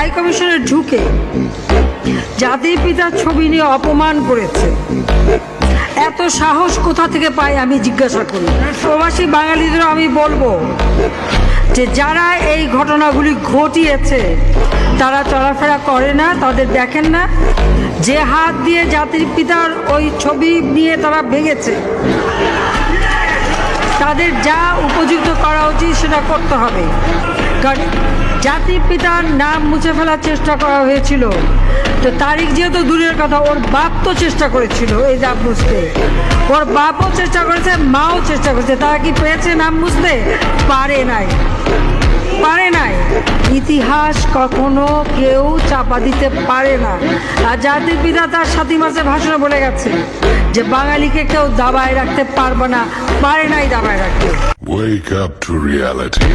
High কমিশনে ঢুকে জাতির পিতার ছবি নিয়ে অপমান করেছে। এত সাহস কোথা থেকে পাই আমি জিজ্ঞাসা করি। প্রবাসী বাঙালিদেরও আমি বলবো যে যারা এই ঘটনাগুলি ঘটিয়েছে তারা চলাফেরা করে না, তাদের দেখেন না, যে হাত দিয়ে জাতির পিতার ওই ছবি নিয়ে তারা ভেঙেছে, তাদের যা উপযুক্ত করা উচিত সেটা করতে হবে। কারণ জাতির পিতার নাম মুছে ফেলার চেষ্টা করা হয়েছিল, তো তারিখ যেহেতু দূরের কথা, ওর বাপ তো চেষ্টা করেছিল এই নাম মুছতে, ওর বাপও চেষ্টা করেছে, মাও চেষ্টা করেছে। তারা কি পেরেছে নাম মুছতে? পারে নাই। ইতিহাস কখনো কেউ চাপা দিতে পারে না। আর জাতির পিতা তার ৭ই মার্চের ভাষণে বলে গেছে যে বাঙালিকে কেউ দাবায় রাখতে পারবে না, পারে নাই দাবায় রাখতে। Wake up to reality.